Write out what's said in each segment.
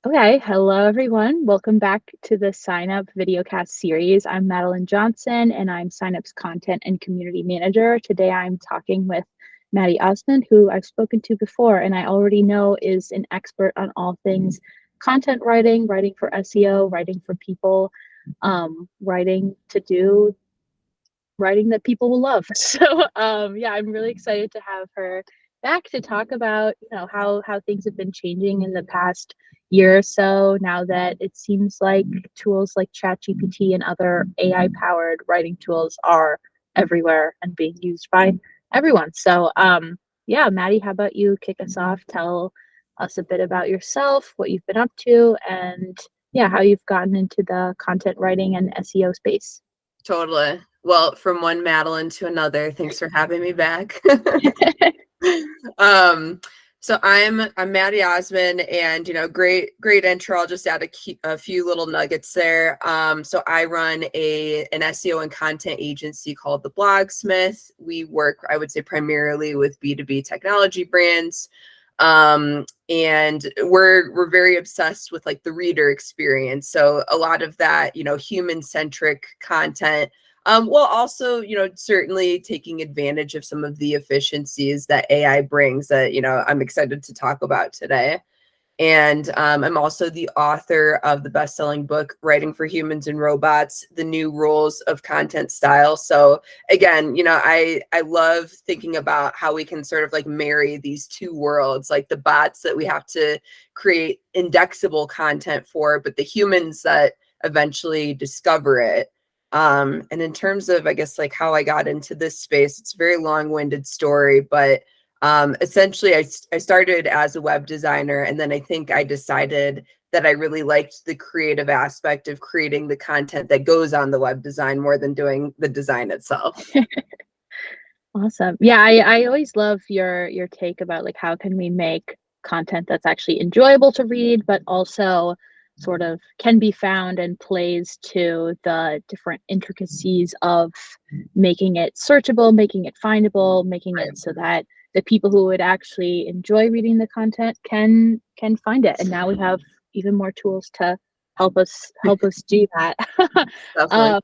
Okay, hello everyone. Welcome back to the Sign Up videocast series. I'm Madeline Johnson and I'm Sign Up's content and community manager. Today I'm talking with Maddy Osman, who I've spoken to before and I already know is an expert on all things content writing, writing for SEO, writing for people, writing to do writing that people will love. So yeah, I'm really excited to have her back to talk about how things have been changing in the past year or so now that it seems like tools like ChatGPT and other AI powered writing tools are everywhere and being used by everyone. So yeah, Maddy, how about you kick us off? Tell us a bit about yourself, what you've been up to, and yeah, how you've gotten into the content writing and SEO space. Totally. Well, from one Madeline to another, thanks for having me back. So I'm Maddy Osman, and great intro. I'll just add a few little nuggets there. So I run an SEO and content agency called the Blogsmith. We work, I would say, primarily with B2B technology brands. And we're very obsessed with like the reader experience. So a lot of that, human-centric content, while also, certainly taking advantage of some of the efficiencies that AI brings that, I'm excited to talk about today. And I'm also the author of the best-selling book, Writing for Humans and Robots, The New Rules of Content Style. So again, I love thinking about how we can sort of like marry these two worlds, like the bots that we have to create indexable content for, but the humans that eventually discover it. And in terms of, I guess, like how I got into this space, it's a very long-winded story, but essentially I started as a web designer, and then I think I decided that I really liked the creative aspect of creating the content that goes on the web design more than doing the design itself. Awesome. Yeah, I always love your take about like how can we make content that's actually enjoyable to read, but also sort of can be found and plays to the different intricacies of making it searchable, making it findable, making it so that the people who would actually enjoy reading the content can find it. And now we have even more tools to help us do that. Definitely.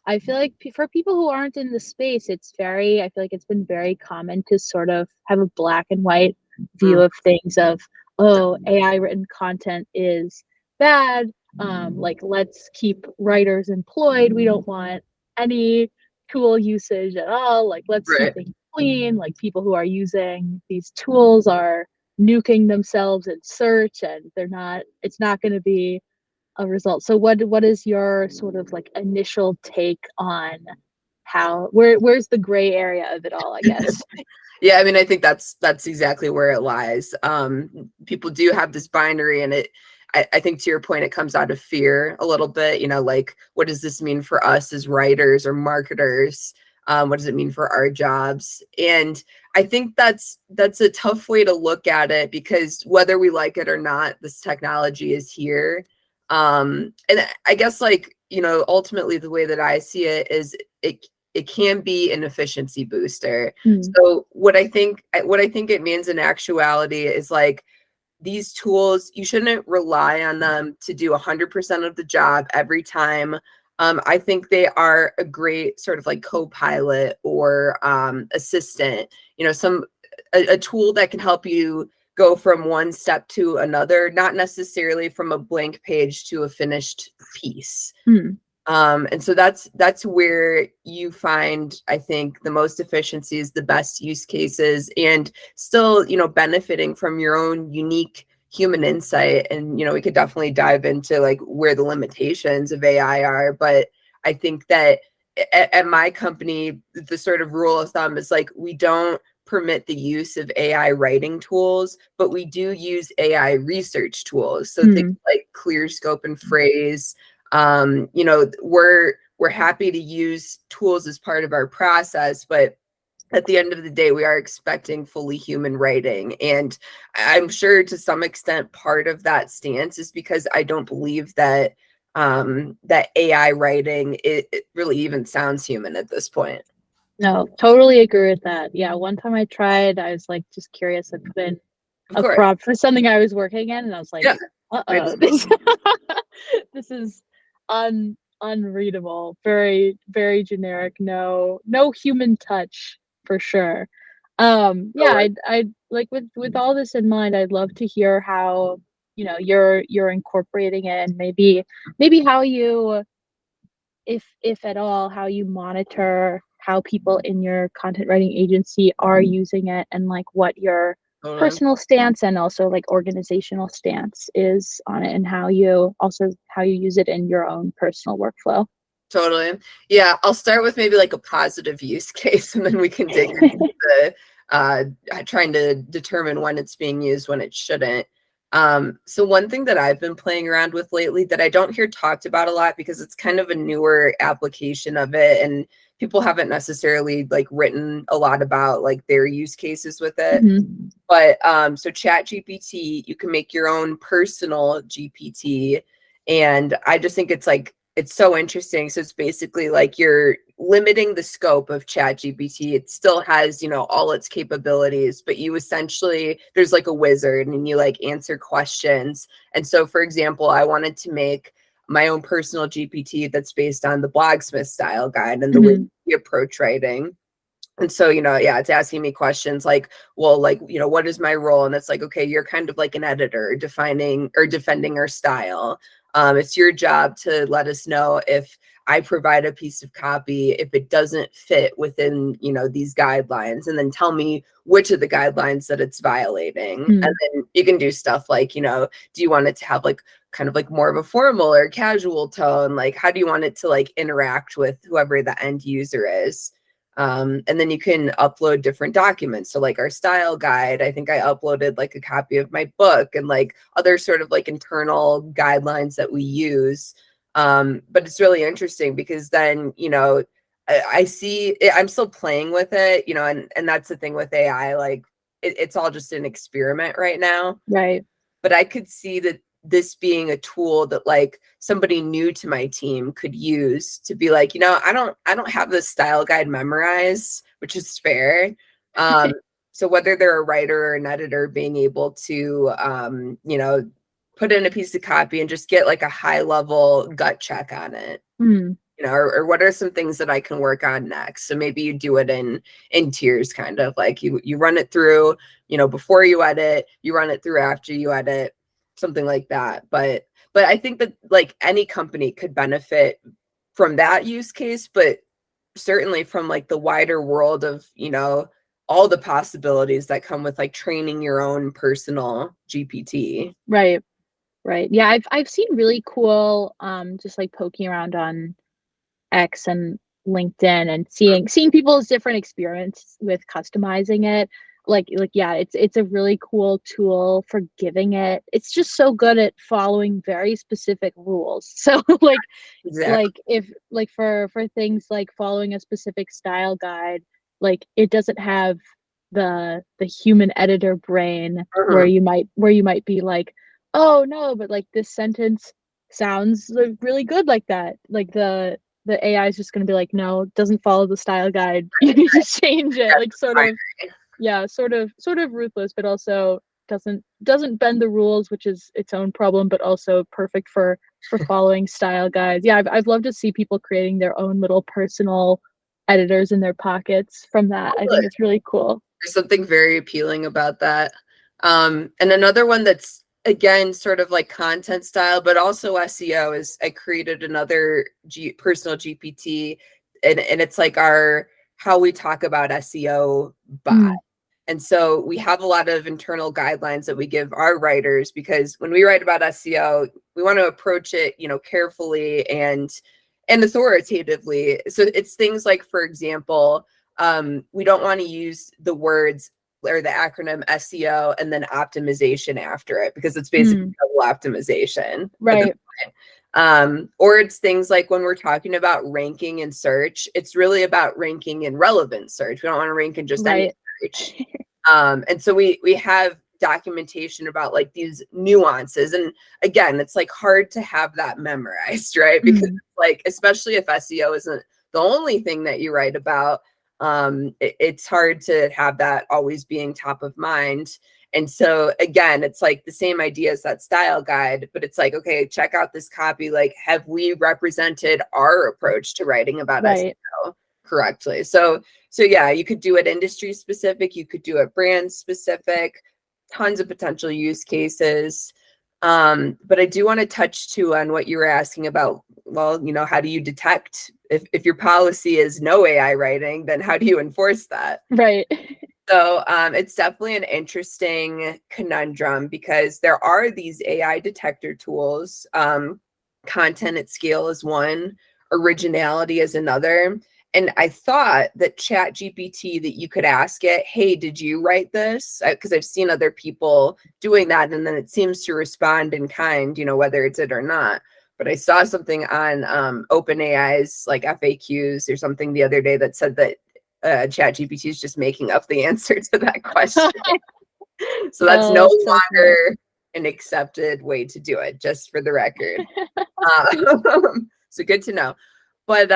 I feel like for people who aren't in the space, I feel like it's been very common to sort of have a black and white view of things of, oh, AI written content is bad. Like, let's keep writers employed. We don't want any tool usage at all. Like, let's keep things clean. Like, people who are using these tools are nuking themselves in search and it's not going to be a result. So what is your sort of like initial take on where's the gray area of it all, I guess? Yeah, I mean, I think that's exactly where it lies. People do have this binary, and I think to your point, it comes out of fear a little bit, like, what does this mean for us as writers or marketers? What does it mean for our jobs? And I think that's a tough way to look at it, because whether we like it or not, this technology is here. And I guess, like, ultimately the way that I see it is it can be an efficiency booster. So what I think it means in actuality is, like, these tools, you shouldn't rely on them to do 100% of the job every time. I think they are a great sort of like co-pilot or assistant, a tool that can help you go from one step to another, not necessarily from a blank page to a finished piece. And so that's where you find, I think, the most efficiencies, the best use cases, and still, benefiting from your own unique human insight. And, we could definitely dive into like where the limitations of AI are. But I think that at my company, the sort of rule of thumb is like, we don't permit the use of AI writing tools, but we do use AI research tools. So things like clear scope and phrase. We're happy to use tools as part of our process, but at the end of the day, we are expecting fully human writing. And I'm sure to some extent part of that stance is because I don't believe that that AI writing, it really even sounds human at this point. No, totally agree with that. Yeah, one time I tried, I was like just curious. I put in Of a course. prompt for something I was working in, and I was like, Yeah. Might as uh-oh, well. this is unreadable. Very, very generic. No human touch for sure. Yeah, Totally. I'd like with all this in mind, I'd love to hear how, you're incorporating it, and maybe how you, if at all, how you monitor how people in your content writing agency are using it, and like what your Totally. personal stance and also like organizational stance is on it, and how you use it in your own personal workflow. Totally. Yeah, I'll start with maybe like a positive use case, and then we can dig into the uh, trying to determine when it's being used, when it shouldn't. So one thing that I've been playing around with lately that I don't hear talked about a lot because it's kind of a newer application of it, and people haven't necessarily like written a lot about like their use cases with it. Mhm. But so ChatGPT, you can make your own personal GPT. And I just think it's so interesting. So it's basically like you're limiting the scope of ChatGPT. It still has, all its capabilities, but you essentially, there's like a wizard and you like answer questions. And so, for example, I wanted to make my own personal GPT that's based on the Blogsmith style guide and the way Mhm. we approach writing. And so, yeah, it's asking me questions like, well, like, what is my role? And it's like, okay, you're kind of like an editor defining or defending our style. It's your job to let us know if I provide a piece of copy, if it doesn't fit within, these guidelines, and then tell me which of the guidelines that it's violating. And Mm. then you can do stuff like, do you want it to have like kind of like more of a formal or casual tone? Like, how do you want it to like interact with whoever the end user is? And then you can upload different documents. So like our style guide, I think I uploaded like a copy of my book and like other sort of like internal guidelines that we use. But it's really interesting because then, I see it, I'm still playing with it, and that's the thing with AI, like it's all just an experiment right now, Right. but I could see that this being a tool that like somebody new to my team could use to be like, I don't have this style guide memorized, which is fair. Um, so whether they're a writer or an editor, being able to put in a piece of copy and just get like a high level gut check on it, Mm. or what are some things that I can work on next? So maybe you do it in tiers, kind of like you run it through, before you edit, you run it through after you edit, something like that. But I think that like any company could benefit from that use case, but certainly from like the wider world of, all the possibilities that come with like training your own personal GPT. Right. Right. Yeah, I've seen really cool, just like poking around on X and LinkedIn, and seeing people's different experience with customizing it. Like yeah, it's a really cool tool for giving it. It's just so good at following very specific rules. So Exactly. if like for things like following a specific style guide, like it doesn't have the human editor brain where Mhm. you might be like, oh no, but like this sentence sounds like really good like that. Like the AI is just going to be like, no, it doesn't follow the style guide. You need to change it. Like That's sort fine. of, yeah, sort of ruthless, but also doesn't bend the rules, which is its own problem, but also perfect for following style guides. Yeah, I've loved to see people creating their own little personal editors in their pockets from that. I think it's really cool. There's something very appealing about that. And another one that's again sort of like content style, but also SEO is I created another personal GPT, and it's like our how we talk about SEO bot. Mm, And so we have a lot of internal guidelines that we give our writers because when we write about SEO, we want to approach it, carefully and authoritatively. So it's things like, for example, we don't want to use the words or the acronym SEO and then optimization after it because it's basically mm, double optimization at the right. point. Or it's things like when we're talking about ranking in search, it's really about ranking in relevant search. We don't want to rank in just any Right. search. And so we have documentation about like these nuances. And again, it's like hard to have that memorized, right? Because Mm, like, especially if SEO isn't the only thing that you write about, It's hard to have that always being top of mind. And so again, it's like the same idea as that style guide, but it's like, okay, check out this copy. Like, have we represented our approach to writing about Right. SEO correctly? So yeah, you could do it industry specific, you could do it brand specific, tons of potential use cases. But I do want to touch too on what you were asking about. Well, how do you detect if your policy is no AI writing, then how do you enforce that? Right. So it's definitely an interesting conundrum because there are these AI detector tools. Content at scale is one, originality is another. And I thought that ChatGPT, that you could ask it, hey, did you write this? Because I've seen other people doing that, and then it seems to respond in kind, whether it's it or not. But I saw something on OpenAI's like FAQs or something the other day that said that ChatGPT is just making up the answer to that question. So that's Oh, no that's so funny. longer an accepted way to do it, just for the record. So good to know. But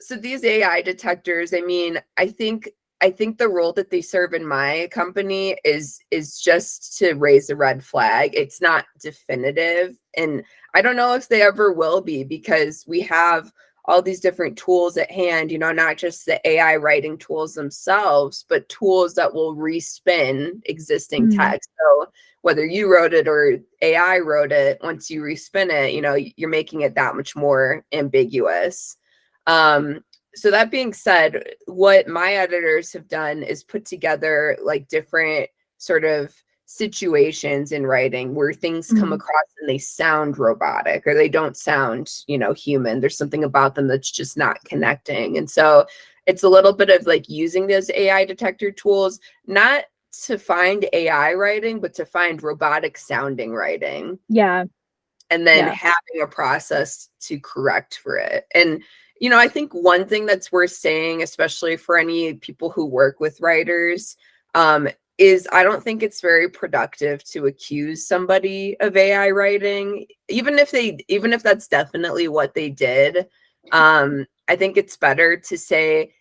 so these AI detectors, I mean, I think the role that they serve in my company is just to raise a red flag. It's not definitive, and I don't know if they ever will be, because we have all these different tools at hand, not just the AI writing tools themselves, but tools that will respin existing Mm. text. So whether you wrote it or AI wrote it, once you respin it, you're making it that much more ambiguous. So that being said, what my editors have done is put together like different sort of situations in writing where things come Mm. across and they sound robotic, or they don't sound, human. There's something about them that's just not connecting. And so it's a little bit of like using those AI detector tools, not to find AI writing, but to find robotic sounding writing, Yeah. and then Yeah. having a process to correct for it. And I think one thing that's worth saying, especially for any people who work with writers, is I don't think it's very productive to accuse somebody of AI writing, even if that's definitely what they did. I think it's better to say,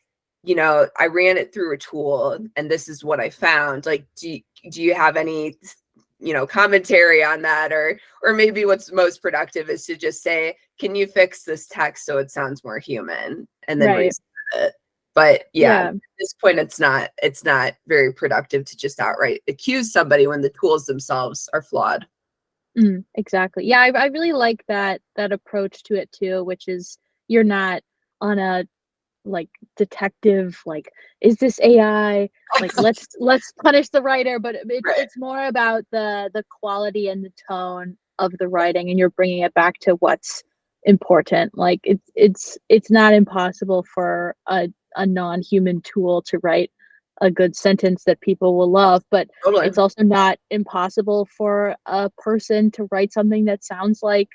I ran it through a tool and this is what I found. Like, do you have any commentary on that? Or maybe what's most productive is to just say, can you fix this text so it sounds more human, and then Right. resend it. But yeah, Yeah. at this point, it's not very productive to just outright accuse somebody when the tools themselves are flawed. Mm, exactly. Yeah, I really like that approach to it too, which is you're not on a like detective, like, is this AI? Like, let's punish the writer, but Right. it's more about the quality and the tone of the writing, and you're bringing it back to what's important. Like, it's not impossible for a non-human tool to write a good sentence that people will love, but Totally. it's also not impossible for a person to write something that sounds like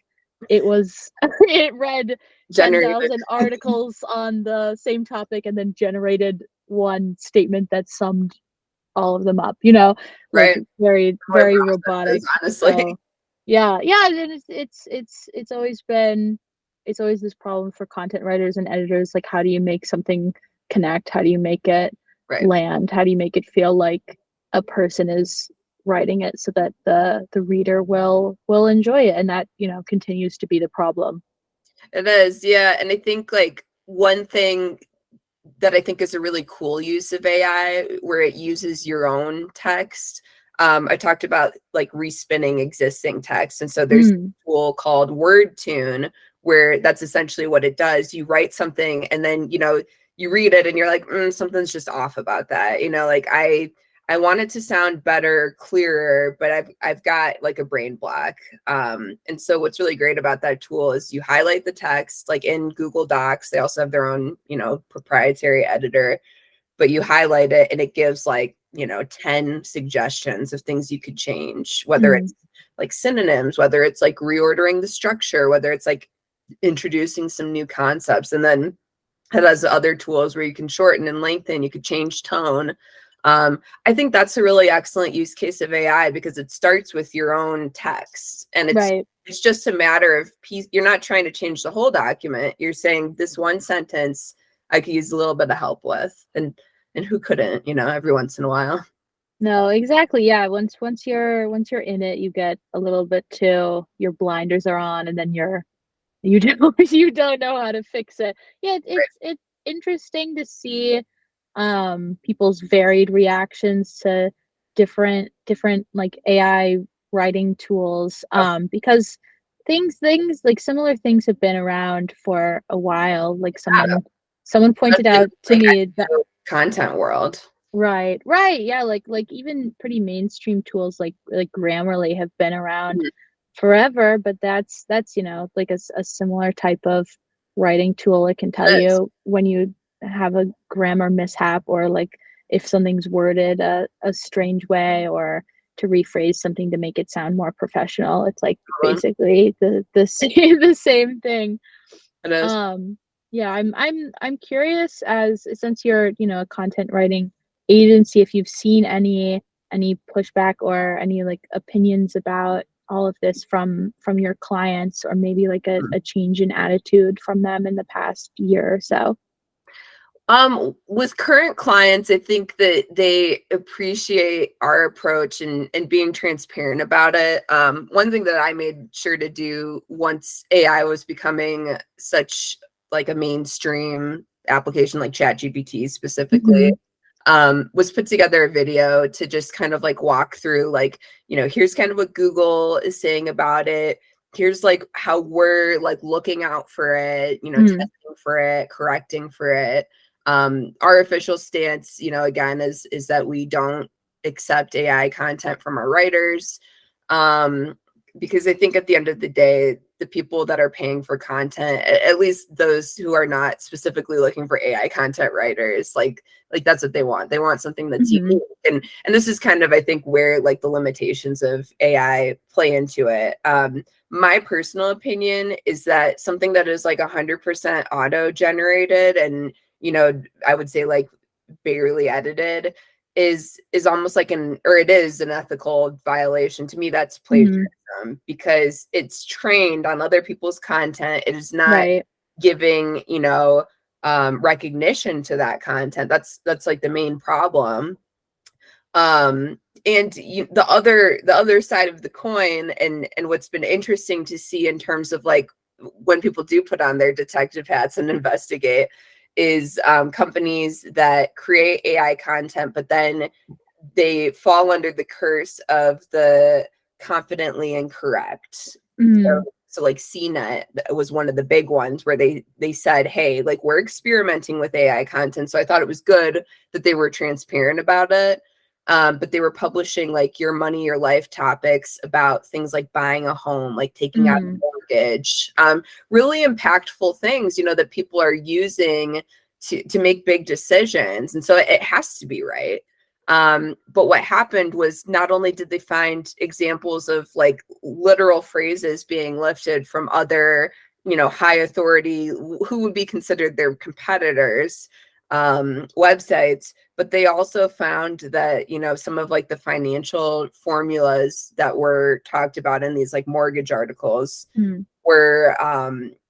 it was it read Generated. 10,000 articles on the same topic and then generated one statement that summed all of them up, like Right. very, Core very robotic. processes, honestly. So, yeah, yeah, and it's always been it's always this problem for content writers and editors, like, how do you make something connect? How do you make it Right. land? How do you make it feel like a person is writing it so that the reader will enjoy it? And that, continues to be the problem. It is, yeah. And I think like one thing that I think is a really cool use of AI, where it uses your own text. I talked about like respinning existing text. And so there's a Mm, tool called WordTune, where that's essentially what it does. You write something and then, you read it and you're like, something's just off about that. Like I want it to sound better, clearer, but I've got like a brain block. And so what's really great about that tool is you highlight the text, like in Google Docs. They also have their own, proprietary editor, but you highlight it and it gives like, 10 suggestions of things you could change, whether mm, it's like synonyms, whether it's like reordering the structure, whether it's like introducing some new concepts. And then it has other tools where you can shorten and lengthen, you could change tone. I think that's a really excellent use case of AI, because it starts with your own text, and right. it's just a matter of piece. You're not trying to change the whole document. You're saying this one sentence, I could use a little bit of help with, and who couldn't, every once in a while. No, exactly. Yeah. Once you're in it, you get a little bit too, your blinders are on, and then you don't you don't know how to fix it. Yeah, it's interesting to see people's varied reactions to different like AI writing tools, because things like similar things have been around for a while. Like someone pointed Especially out to like me that content world. right, yeah, like even pretty mainstream tools like Grammarly have been around Mhm. forever, but that's like a similar type of writing tool. It can tell It is. you when you have a grammar mishap, or like if something's worded a strange way, or to rephrase something to make it sound more professional. It's like basically the same the same thing. It is. um, yeah, I'm curious, as since you're, a content writing agency, if you've seen any pushback or any like opinions about all of this from your clients, or maybe like a change in attitude from them in the past year or so. With current clients, I think that they appreciate our approach and being transparent about it. One thing that I made sure to do once AI was becoming such like a mainstream application, like ChatGPT specifically, Mm-hmm. was put together a video to just kind of like walk through, like, here's kind of what Google is saying about it. Here's like how we're like looking out for it, Mm-hmm. testing for it, correcting for it. Our official stance, again, is that we don't accept AI content from our writers, um, because I think at the end of the day, the people that are paying for content, at least those who are not specifically looking for AI content writers, like that's what they want. They want something that's Mm-hmm. unique, and this is kind of, I think, where like the limitations of AI play into it. My personal opinion is that something that is like 100% auto generated and I would say like barely edited is almost like it is an ethical violation. To me, that's Mm-hmm. plagiarism because it's trained on other people's content. It is not Right. giving, recognition to that content. That's like the main problem. And the other side of the coin, and what's been interesting to see in terms of like when people do put on their detective hats and investigate is companies that create AI content, but then they fall under the curse of the confidently incorrect. Mm-hmm. So like CNET was one of the big ones where they said, hey, like we're experimenting with AI content. So I thought it was good that they were transparent about it. But they were publishing like your money, your life topics about things like buying a home, like taking out a Mm-hmm. mortgage, really impactful things, that people are using to make big decisions. And so it has to be right. But what happened was not only did they find examples of like literal phrases being lifted from other, high authority who would be considered their competitors, websites, but they also found that, some of like the financial formulas that were talked about in these like mortgage articles Mm-hmm.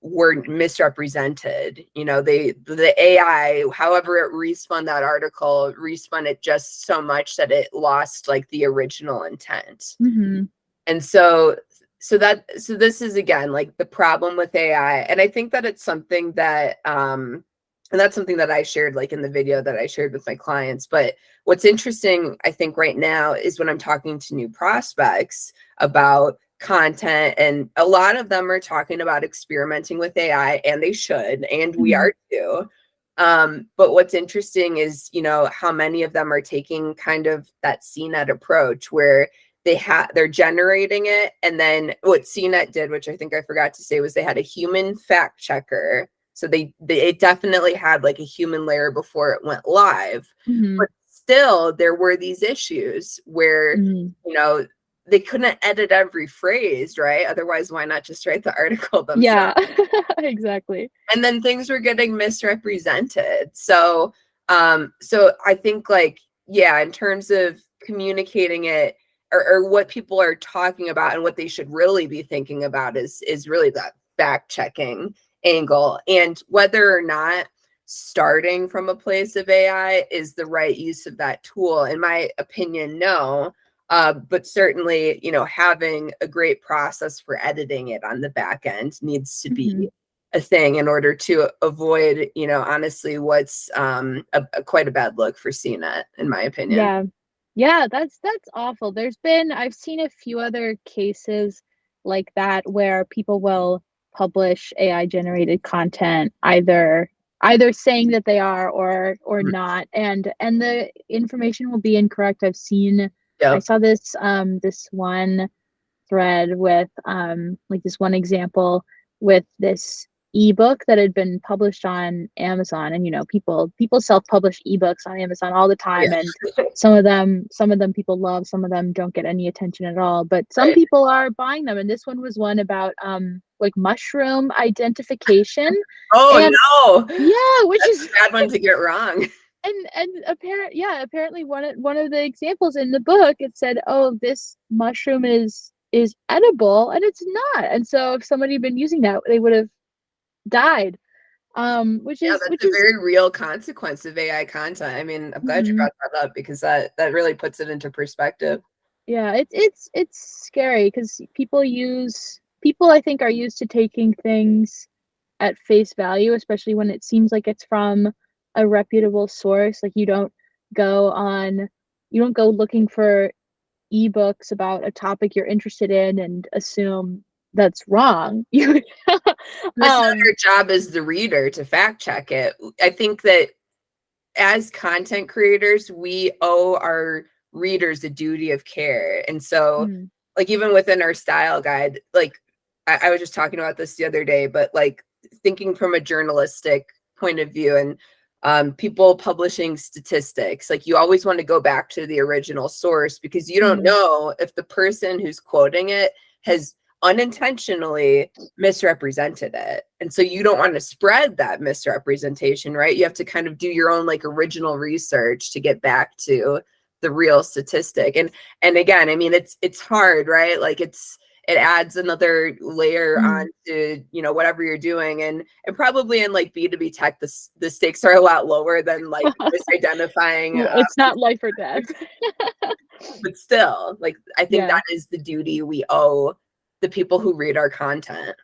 were misrepresented. The AI, however it respun that article, respun it just so much that it lost like the original intent. Mm-hmm. And so this is again like the problem with AI. And I think that it's something that and that's something that I shared like in the video that I shared with my clients. But what's interesting, I think, right now is when I'm talking to new prospects about content, and a lot of them are talking about experimenting with AI, and they should, and we Mm-hmm. are too. But what's interesting is, how many of them are taking kind of that CNET approach where they're generating it, and then what CNET did, which I think I forgot to say, was they had a human fact checker. So it definitely had like a human layer before it went live, Mm-hmm. but still there were these issues where Mm-hmm. you know they couldn't edit every phrase, right? Otherwise, why not just write the article themselves? Yeah. Exactly. And then things were getting misrepresented. So I think like, yeah, in terms of communicating it, or what people are talking about and what they should really be thinking about is really that fact checking angle, and whether or not starting from a place of AI is the right use of that tool. In my opinion, no. But certainly, having a great process for editing it on the back end needs to Mm-hmm. be a thing in order to avoid, honestly, what's quite a bad look for CNET, in my opinion. Yeah. That's awful. I've seen a few other cases like that where people will publish AI generated content either saying that they are or Mhm. not, and the information will be incorrect. I Yep. saw this one thread with like this one example with this ebook that had been published on Amazon, and people self-publish ebooks on Amazon all the time, and Yeah. some of them people love, some of them don't get any attention at all, but some Right. people are buying them, and this one was one about like mushroom identification. Oh And no, yeah, which that's a is bad one to get wrong. apparently one of the examples in the book, it said, oh, this mushroom is edible, and it's not. And so if somebody had been using that, they would have died. Which Yeah, is that's which a is very real consequence of AI content. I mean, I'm glad you mhm. brought that up because that really puts it into perspective. Yeah, it's scary because people I think are used to taking things at face value, especially when it seems like it's from a reputable source. Like you don't go looking for ebooks about a topic you're interested in and assume that's wrong. You And it's not um our job as the reader to fact check it. I think that as content creators, we owe our readers a duty of care. And so, mm, like, even within our style guide, like, I was just talking about this the other day, but like thinking from a journalistic point of view and people publishing statistics, like, you always want to go back to the original source because you don't mm, know if the person who's quoting it has unintentionally misrepresented it. And so you don't want to spread that misrepresentation, right? You have to kind of do your own like original research to get back to the real statistic. And again, I mean, it's hard, right? Like it adds another layer mm. onto, whatever you're doing. And probably in like B2B tech, the stakes are a lot lower than like misidentifying. It's not life or death. But still, like, I think Yeah. that is the duty we owe the people who read our content.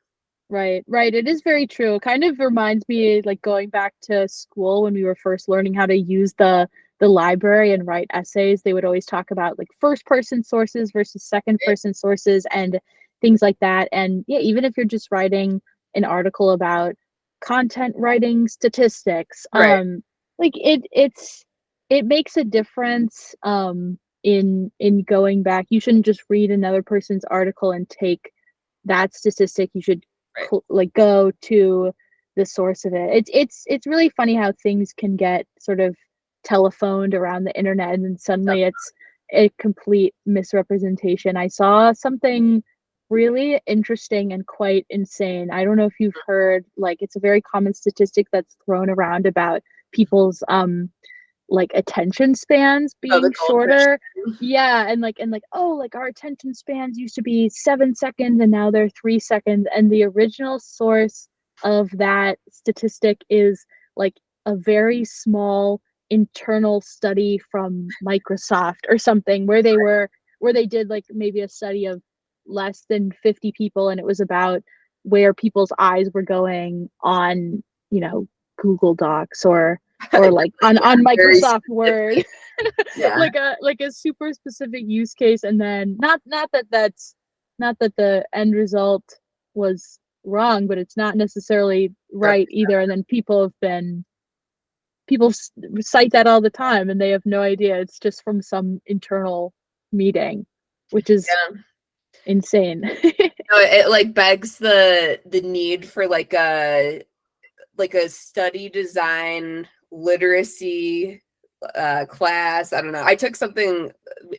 Right. It is very true. It kind of reminds me like going back to school when we were first learning how to use the library and write essays. They would always talk about like first person sources versus second person sources and things like that. And yeah, even if you're just writing an article about content writing statistics, Right. like it makes a difference in going back. You shouldn't just read another person's article and take that statistic. You should Right. like go to the source of it. It's really funny how things can get sort of telephoned around the internet, and then suddenly it's a complete misrepresentation. I saw something really interesting and quite insane. I don't know if you've heard, like, it's a very common statistic that's thrown around about people's like attention spans Oh, the being goldfish. shorter. Yeah, and like, oh, like our attention spans used to be 7 seconds and now they're 3 seconds. And the original source of that statistic is like a very small internal study from Microsoft or something, where they did like maybe a study of less than 50 people, and it was about where people's eyes were going on, Google Docs or like Yeah, on very Microsoft Word. specific. Yeah. Like a super specific use case, and then not that the end result was wrong, but it's not necessarily right either. And then people cite that all the time, and they have no idea it's just from some internal meeting, which is Yeah. insane. No, it like begs the need for like a study design literacy class. I don't know. I took something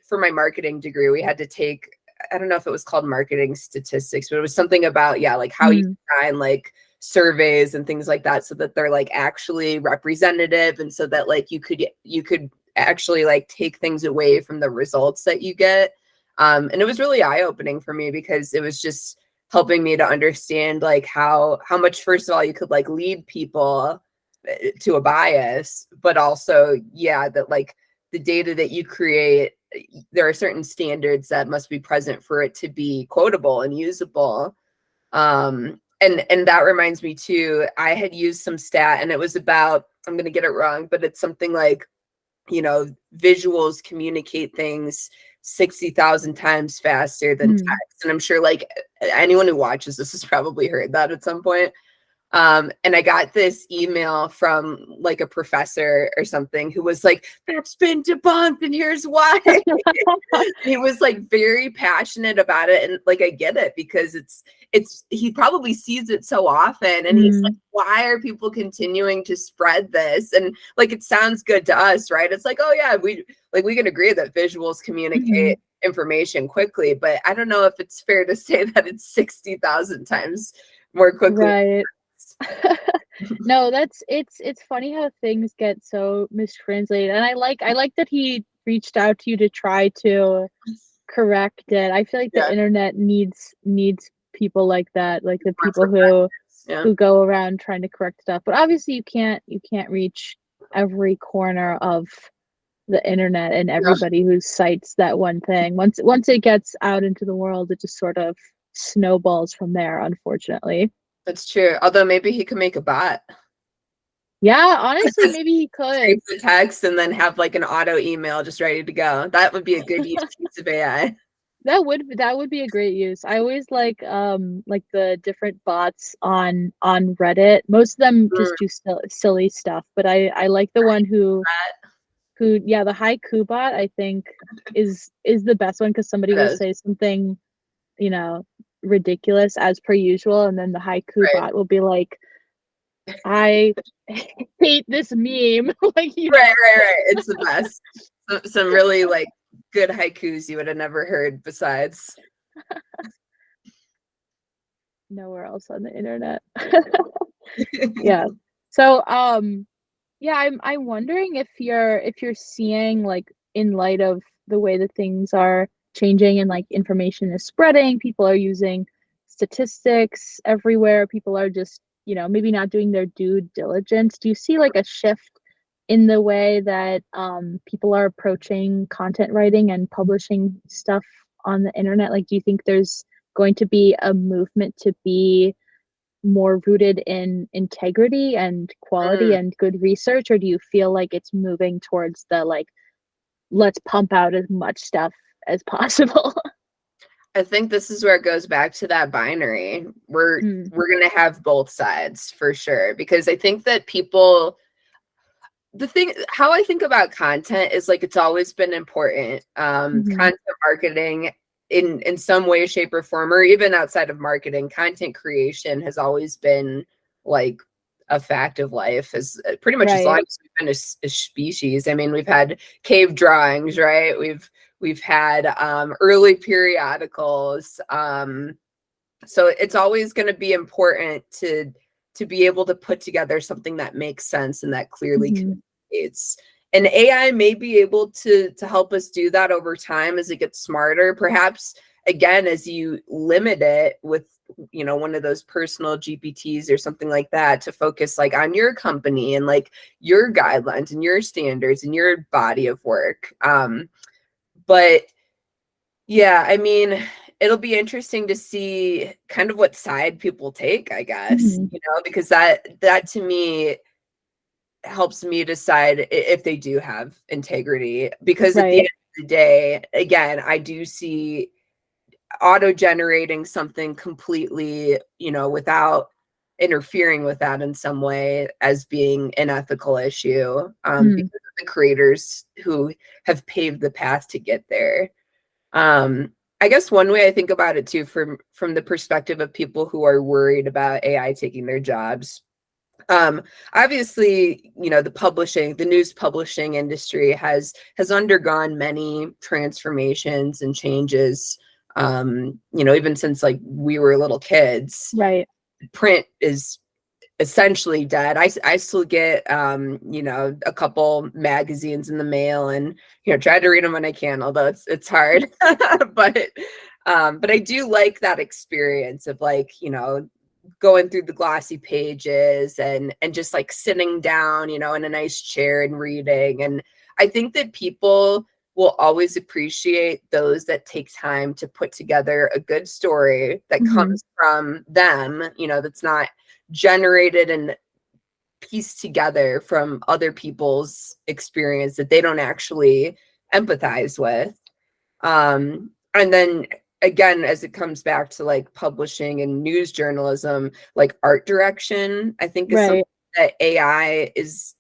for my marketing degree. We had to take, I don't know if it was called marketing statistics, but it was something about, yeah, like how you Mm, design like surveys and things like that so that they're like actually representative, and so that like you could actually like take things away from the results that you get. And it was really eye-opening for me because it was just helping me to understand like how much, first of all, you could like lead people to a bias, but also, yeah, that like the data that you create, there are certain standards that must be present for it to be quotable and usable. And that reminds me too, I had used some stat and it was about, I'm going to get it wrong, but it's something like, visuals communicate things 60,000 times faster than text. And I'm sure like anyone who watches this has probably heard that at some point. And I got this email from like a professor or something who was like, that's been debunked and here's why. He was like very passionate about it. And like, I get it because he probably sees it so often. And he's like, why are people continuing to spread this? And like, it sounds good to us, right? It's like, oh yeah, we can agree that visuals communicate information quickly, but I don't know if it's fair to say that it's 60,000 times more quickly. Right. No, it's funny how things get so mistranslated. And I like that he reached out to you to try to correct it. I feel like the internet needs people like that, like the people who go around trying to correct stuff. But obviously you can't reach every corner of the internet and everybody who cites that one thing. Once it gets out into the world, it just sort of snowballs from there, unfortunately. That's true. Although maybe he could make a bot. Yeah, honestly, maybe he could. Save the text and then have like an auto email just ready to go. That would be a good use of AI. That would be a great use. I always like the different bots on Reddit. Most of them just do silly stuff, but I like the one who the haiku bot I think is the best one because somebody will say something, ridiculous as per usual, and then the haiku bot will be like, I hate this meme. Like, right. It's the best. Some really like good haikus you would have never heard besides nowhere else on the internet. Yeah. So I'm wondering if you're seeing, like, in light of the way that things are changing and like information is spreading, people are using statistics everywhere, people are just, maybe not doing their due diligence. Do you see like a shift in the way that people are approaching content writing and publishing stuff on the internet? Like, do you think there's going to be a movement to be more rooted in integrity and quality and good research, or do you feel like it's moving towards the like, let's pump out as much stuff as possible? I think this is where it goes back to that binary. We're going to have both sides for sure, because I think that how I think about content is like, it's always been important. Content marketing in some way, shape, or form, or even outside of marketing, content creation has always been like a fact of life, as pretty much as long as we've been a species. I mean, we've had cave drawings, right? We've had early periodicals. So it's always going to be important to be able to put together something that makes sense and that clearly communicates. And AI may be able to help us do that over time as it gets smarter. Perhaps, again, as you limit it with, one of those personal GPTs or something like that, to focus like on your company and like your guidelines and your standards and your body of work. But yeah, I mean, it'll be interesting to see kind of what side people take, I guess, because that to me helps me decide if they do have integrity. Because at the end of the day, again, I do see auto-generating something completely, without interfering with that in some way as being an ethical issue, because of the creators who have paved the path to get there. I guess one way I think about it too, from the perspective of people who are worried about AI taking their jobs. Obviously, the news publishing industry has undergone many transformations and changes. Even since like we were little kids. Right. Print is essentially dead. I still get a couple magazines in the mail, and try to read them when I can, although it's hard. But I do like that experience of like, going through the glossy pages and just like sitting down, in a nice chair and reading. And I think that people will always appreciate those that take time to put together a good story that Hmm. comes from them, that's not generated and pieced together from other people's experience that they don't actually empathize with. And then again, as it comes back to like publishing and news journalism, like art direction, I think is something Right. that AI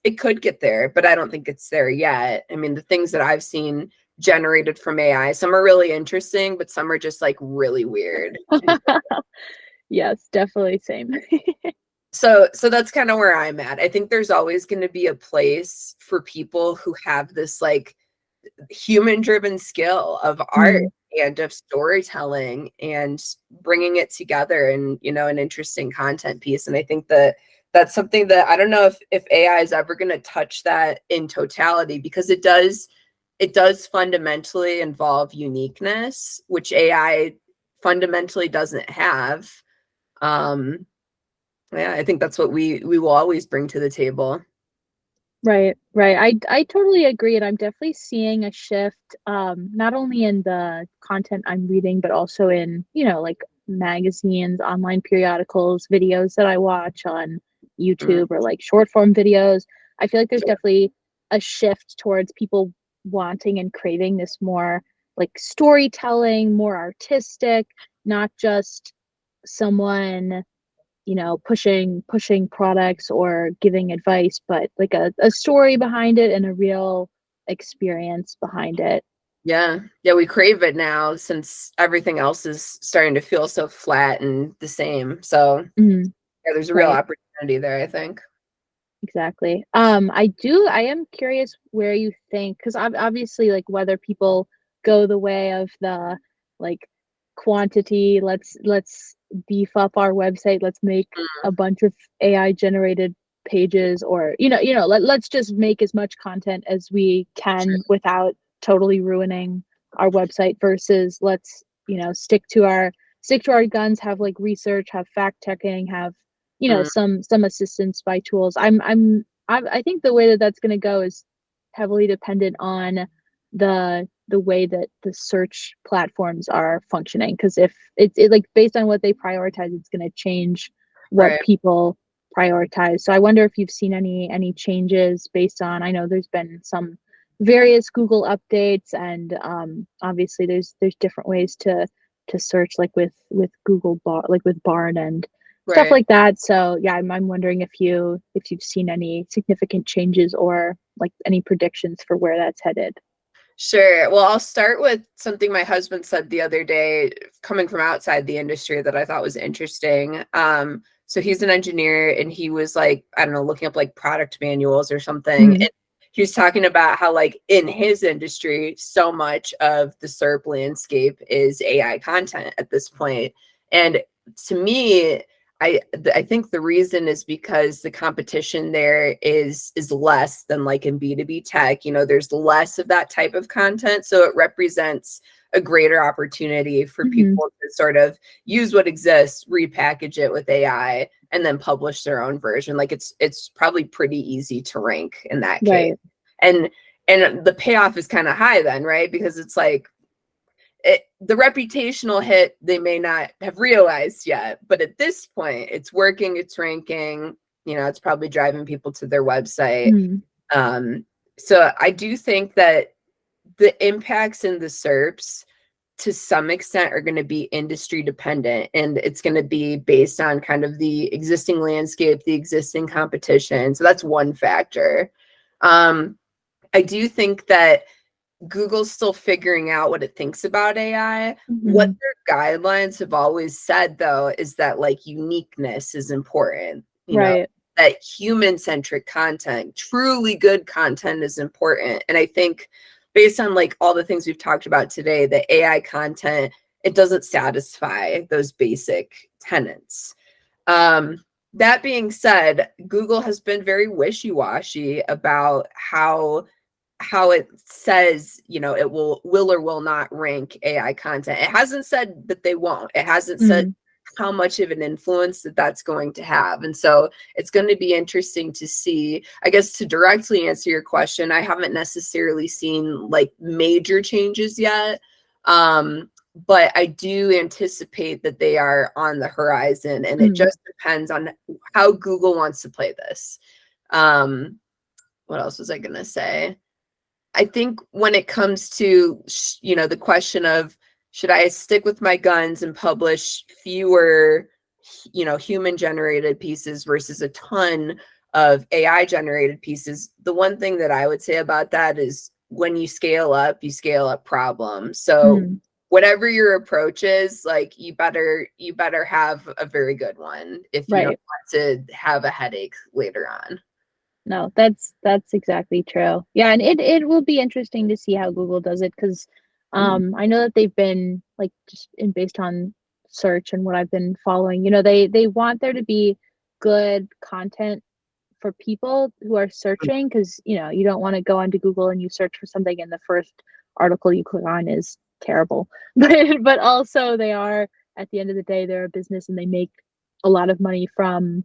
it could get there, but I don't think it's there yet. I mean, the things that I've seen generated from AI, some are really interesting, but some are just like really weird. Yes, definitely same. So that's kind of where I'm at. I think there's always going to be a place for people who have this like human driven skill of art Mm, and of storytelling and bringing it together in, an interesting content piece. And I think that that's something that I don't know if AI is ever going to touch that in totality, because it does fundamentally involve uniqueness, which AI fundamentally doesn't have. um yeah, I think that's what we will always bring to the table. right, right. I totally agree, and I'm definitely seeing a shift, not only in the content I'm reading, but also in, like magazines, online periodicals, videos that I watch on Mm, YouTube or like short form videos. I feel like there's definitely a shift towards people wanting and craving this more like storytelling, more artistic, not just someone pushing products or giving advice, but like a story behind it and a real experience behind it. yeah, yeah, we crave it now since everything else is starting to feel so flat and the same. So Mhm. yeah, there's a real Right. opportunity there, I think. Exactly. I am curious where you think, because obviously, like whether people go the way of the like quantity, let's beef up our website, let's make a bunch of AI generated pages, or let's just make as much content as we can without totally ruining our website, versus let's stick to our guns, have like research, have fact checking, have Mm, some assistance by tools. I think the way that that's going to go is heavily dependent on the way that the search platforms are functioning, because if like based on what they prioritize, it's going to change what right, people prioritize. So I wonder if you've seen any changes based on, I know there's been some various Google updates, and obviously there's different ways to search, like with Google bar, like with Barn and stuff right. like that. So yeah, I'm wondering if you've seen any significant changes or like any predictions for where that's headed. Sure. Well, I'll start with something my husband said the other day, coming from outside the industry, that I thought was interesting. So he's an engineer and he was like, I don't know, looking up like product manuals or something. Mhm. And he was talking about how, like, in his industry, so much of the SERP landscape is AI content at this point. And to me, I think the reason is because the competition there is less than like in B2B tech. There's less of that type of content, so it represents a greater opportunity for Mhm. people to sort of use what exists, repackage it with AI, and then publish their own version. Like it's probably pretty easy to rank in that case. Right. And the payoff is kind of high then, right? Because it's like the reputational hit they may not have realized yet, but at this point it's working, it's ranking, it's probably driving people to their website. Mhm. um, so I do think that the impacts in the SERPs to some extent are going to be industry dependent, and it's going to be based on kind of the existing landscape, the existing competition. So that's one factor. I do think that Google's still figuring out what it thinks about AI. What Mhm. their guidelines have always said, though, is that like uniqueness is important, Right. that human centric content, truly good content is important. And I think based on like all the things we've talked about today, the AI content, it doesn't satisfy those basic tenets. Um, that being said, Google has been very wishy-washy about how it says, it will or will not rank AI content. It hasn't said that they won't. It hasn't said Mhm. how much of an influence that's going to have. And so it's going to be interesting to see. I guess to directly answer your question, I haven't necessarily seen like major changes yet. But I do anticipate that they are on the horizon, and it just depends on how Google wants to play this. What else was I going to say? I think when it comes to, the question of, should I stick with my guns and publish fewer, human generated pieces versus a ton of AI generated pieces? The one thing that I would say about that is when you scale up problems. So whatever your approach is, like you better have a very good one if you don't want to have a headache later on. No, that's exactly true. Yeah, and it will be interesting to see how Google does it, because I know that they've been like, just based on search and what I've been following, they want there to be good content for people who are searching, because you don't want to go onto Google and you search for something and the first article you click on is terrible. But also, they are, at the end of the day, they're a business and they make a lot of money from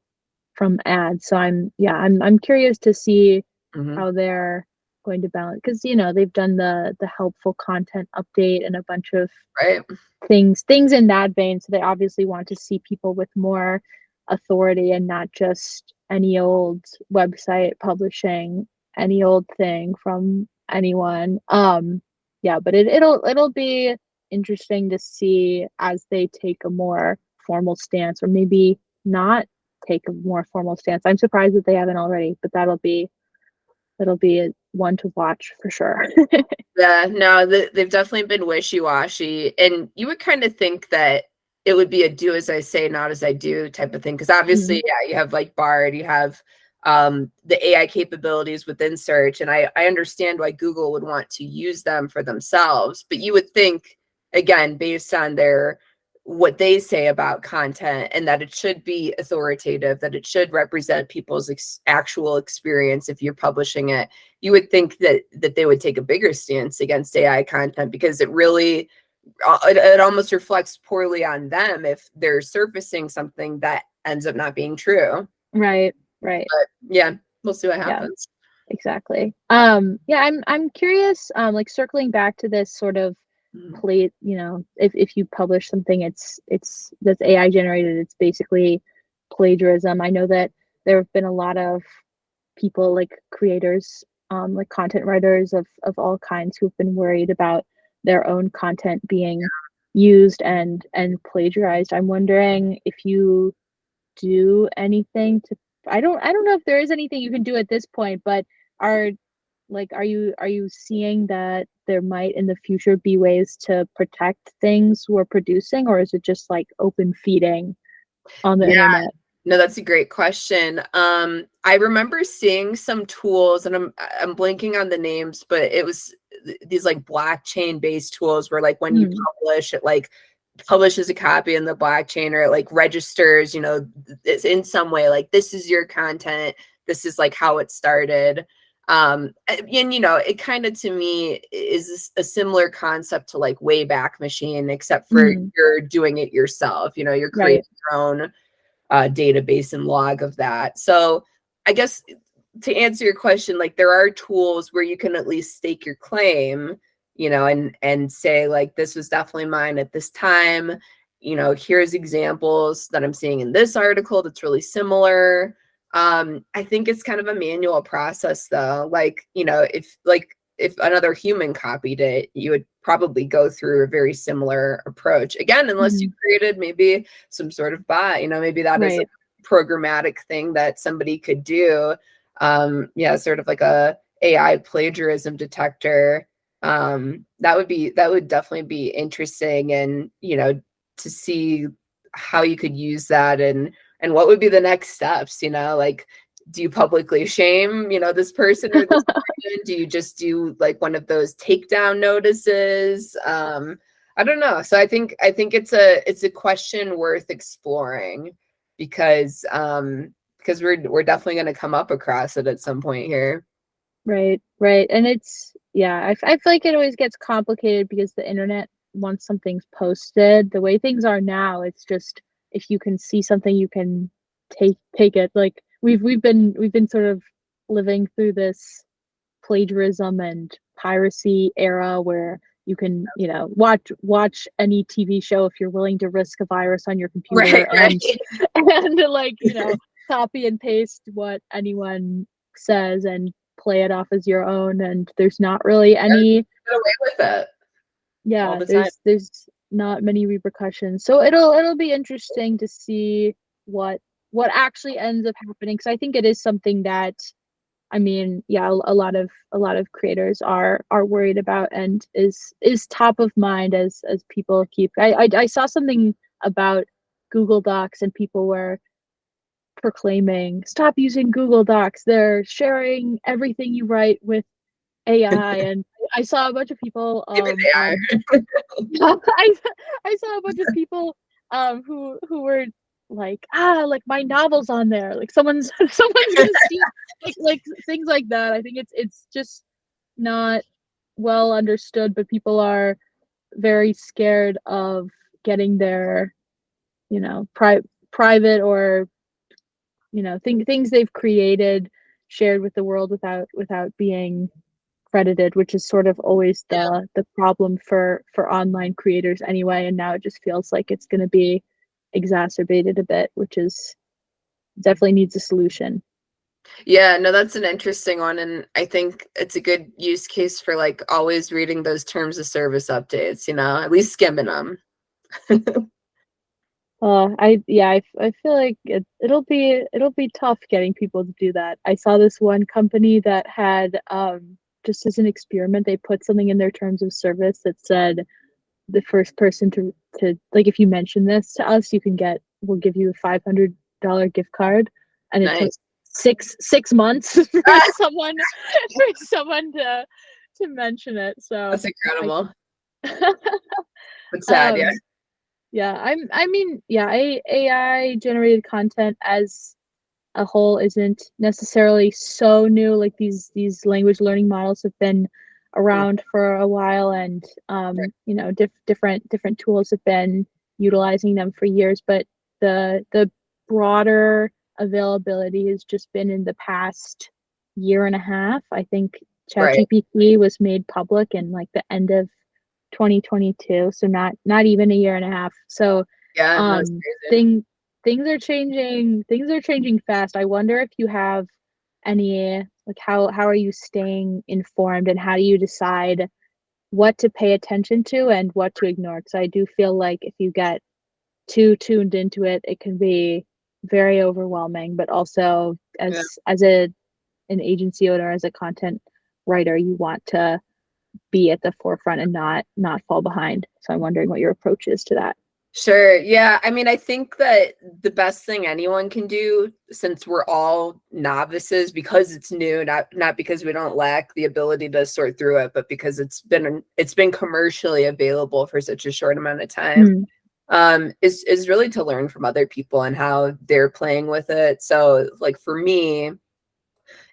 ads. So I'm curious to see how they're going to balance, because they've done the helpful content update and a bunch of things in that vein. So they obviously want to see people with more authority and not just any old website publishing any old thing from anyone. Yeah, but it'll be interesting to see as they take a more formal stance, or maybe not take a more formal stance. I'm surprised that they haven't already, but it'll be a one to watch for sure. Yeah, no, they've definitely been wishy-washy, and you would kind of think that it would be a do as I say, not as I do type of thing. Because obviously, yeah, you have like Bard, you have the AI capabilities within search, and I understand why Google would want to use them for themselves. But you would think, again, based on what they say about content, and that it should be authoritative, that it should represent people's actual experience if you're publishing it, you would think that they would take a bigger stance against AI content, because it almost reflects poorly on them if they're surfacing something that ends up not being true. Right. But yeah, we'll see what happens. Yeah, exactly. Yeah, I'm curious, like circling back to this sort of play, if you publish something, that's AI generated, it's basically plagiarism. I know that there have been a lot of people, like creators, like content writers of all kinds, who've been worried about their own content being used and plagiarized. I'm wondering if you do anything to, I don't know if there is anything you can do at this point, but are are you seeing that there might in the future be ways to protect things we're producing, or is it just like open feeding on the internet? No, that's a great question. I remember seeing some tools, and I'm blanking on the names, but it was these like blockchain based tools where, like, when you publish, it like publishes a copy in the blockchain, or it like registers, it's in some way like, this is your content, this is like how it started. And it kind of, to me, is a similar concept to like Wayback Machine, except for you're doing it yourself. You're creating your own database and log of that. So I guess to answer your question, like, there are tools where you can at least stake your claim, and say, like, this was definitely mine at this time. Here's examples that I'm seeing in this article that's really similar. I think it's kind of a manual process, though. Like, if another human copied it, you would probably go through a very similar approach again, unless you created maybe some sort of bot. Maybe that is a programmatic thing that somebody could do. Yeah, sort of like a AI plagiarism detector. That would definitely be interesting, and to see how you could use that, and what would be the next steps. Like, do you publicly shame this person or this person? Do you just do like one of those takedown notices? I don't know. So I think it's a question worth exploring, because we're definitely going to come up across it at some point here. Right. And I feel like it always gets complicated because the internet, once something's posted, the way things are now, it's just if you can see something, you can take it. Like we've been sort of living through this plagiarism and piracy era where you can, watch any TV show if you're willing to risk a virus on your computer Right, right. and like, copy and paste what anyone says and play it off as your own. And there's not really Yeah, any, get away with it all yeah, the time. there's not many repercussions. So it'll be interesting to see what actually ends up happening, because I think it is something that, I mean, yeah, a lot of creators are worried about, and is top of mind as people keep. I saw something about Google Docs, and people were proclaiming, "Stop using Google Docs. They're sharing everything you write with AI." And I saw a bunch of people Even AI. on I I saw a bunch of people who were like, like my novel's on there. Like someone's gonna see, like things like that. I think it's just not well understood, but people are very scared of getting their, private, or things they've created shared with the world without being credited, which is sort of always Yeah. the problem for online creators anyway. And now it just feels like it's going to be exacerbated a bit, which is definitely needs a solution. Yeah, no, that's an interesting one. And I think it's a good use case for like always reading those terms of service updates, at least skimming them. I feel like it'll be tough getting people to do that. I saw this one company that had, just as an experiment, they put something in their terms of service that said, the first person to like, if you mention this to us, we'll give you a $500 gift card. And it took Nice. six months for someone to mention it. So That's I incredible. can But sad, yeah. um yeah, I mean, yeah, AI generated content as a whole isn't necessarily so new. Like these language learning models have been Mm, around for a while, and right, different tools have been utilizing them for years. But the broader availability has just been in the past year and a half. I think right. ChatGPT was made public in like the end of 2022, so not even a year and a half. So Yeah, no, it's um crazy. thing things are changing fast. I wonder if you have any, like, how are you staying informed, and how do you decide what to pay attention to and what to ignore? Because I do feel like if you get too tuned into it, it can be very overwhelming. But also, Yeah. as an agency owner, as a content writer, you want to be at the forefront and not fall behind. So I'm wondering what your approach is to that. Sure. Yeah. I mean, I think that the best thing anyone can do, since we're all novices, because it's new, not because we don't lack the ability to sort through it, but because it's been commercially available for such a short amount of time, Mm, is really to learn from other people and how they're playing with it. So, like for me,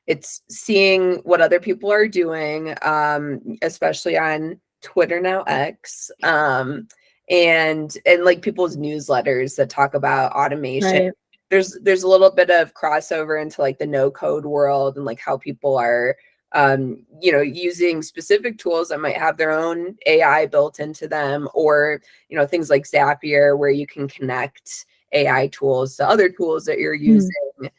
it's seeing what other people are doing, especially on Twitter, now X, and like people's newsletters that talk about automation. right. There's a little bit of crossover into like the no code world, and like how people are using specific tools that might have their own AI built into them, or things like Zapier, where you can connect AI tools to other tools that you're Mm, using.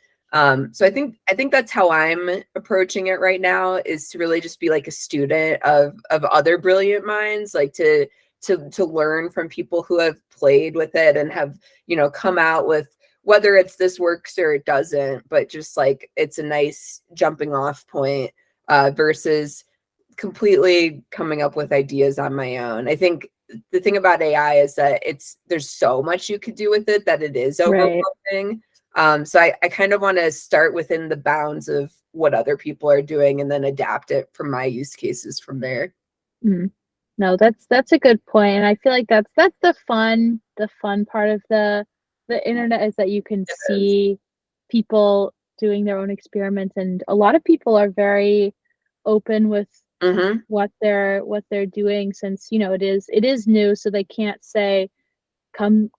So I think that's how I'm approaching it right now, is to really just be like a student of other brilliant minds, like to learn from people who have played with it and have, come out with, whether it's this works or it doesn't, but just like it's a nice jumping off point, versus completely coming up with ideas on my own. I think the thing about AI is that there's so much you could do with it that it is right. overwhelming. So I kind of want to start within the bounds of what other people are doing and then adapt it from my use cases from there. Mm. No, that's a good point. And I feel like that's the fun part of the internet, is that you can It is. see people doing their own experiments, and a lot of people are very open with Mm-hmm. what they're doing, since it is new, so they can't say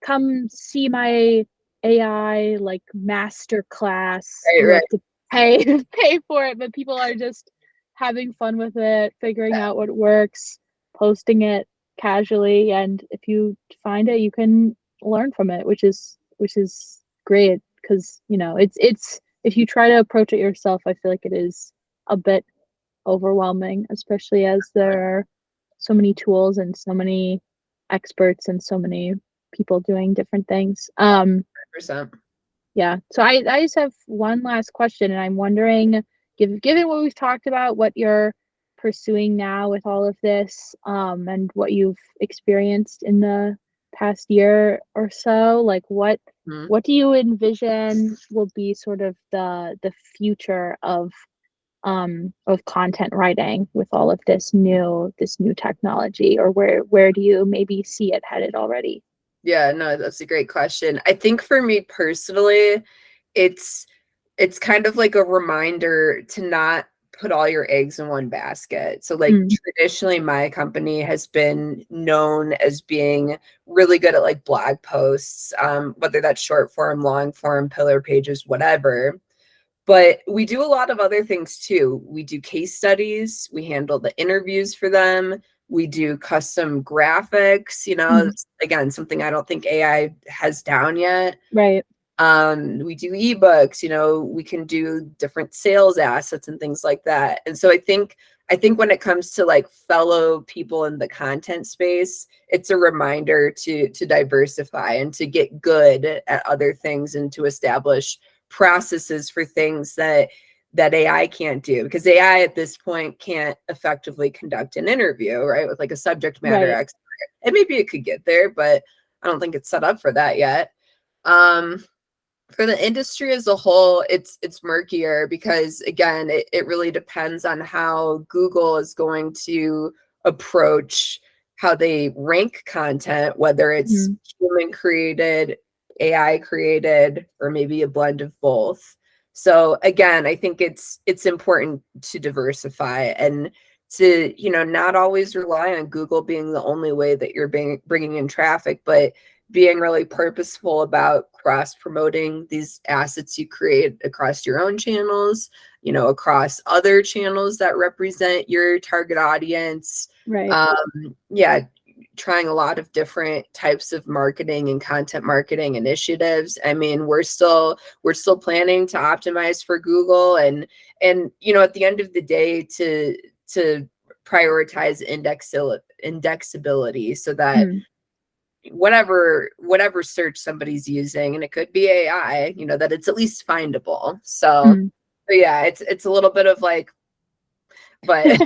come see my AI like master class. Right, You right. have to pay pay for it, but people are just having fun with it, figuring out what works, posting it casually, and if you find it, you can learn from it, which is great because it's if you try to approach it yourself, I feel like it is a bit overwhelming, especially as there are so many tools and so many experts and so many people doing different things. 100%. Yeah. So I just have one last question, and I'm wondering, given what we've talked about, what you're pursuing now with all of this, and what you've experienced in the past year or so, like Mhm. what do you envision will be sort of the future of content writing with all of this new technology, or where do you maybe see it headed already? Yeah, no, that's a great question. I think for me personally, it's it's kind of like a reminder to not put all your eggs in one basket. So like Mm, traditionally my company has been known as being really good at like blog posts, whether that's short form, long form, pillar pages, whatever. But we do a lot of other things too. We do case studies, we handle the interviews for them, we do custom graphics, mm, it's, again, something I don't think AI has down yet. right, We do ebooks, we can do different sales assets and things like that. And so I think when it comes to like fellow people in the content space, it's a reminder to diversify and to get good at other things and to establish processes for things that AI can't do, because AI at this point can't effectively conduct an interview, right? With like a subject matter right. expert. And maybe it could get there, but I don't think it's set up for that yet. Um, for the industry as a whole, it's murkier because again, it really depends on how Google is going to approach how they rank content, whether it's Mm, human created, AI created, or maybe a blend of both. So again, I think it's important to diversify and to not always rely on Google being the only way that you're bringing in traffic, but being really purposeful about cross promoting these assets you create across your own channels, across other channels that represent your target audience. right. Yeah, trying a lot of different types of marketing and content marketing initiatives. I mean, we're still planning to optimize for Google, and at the end of the day, to prioritize indexability so that Mm, whatever search somebody's using, and it could be AI, that it's at least findable. So, mm. but yeah, it's a little bit of like, but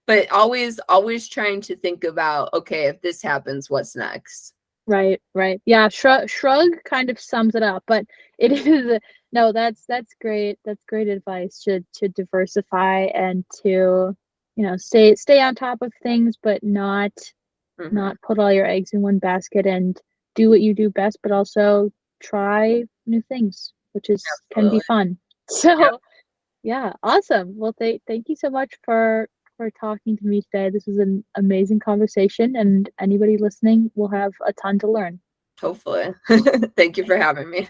but always trying to think about, okay, if this happens, what's next? Right, right. Yeah, shrug kind of sums it up, but it is no, that's great. That's great advice to diversify and to, stay on top of things, but not Hmm. put all your eggs in one basket, and do what you do best, but also try new things, which is can be Absolutely. fun. Yep. So, yeah, awesome. Well, thank you so much for talking to me today. This was an amazing conversation, and anybody listening will have a ton to learn. Hopefully. Thank you for having me.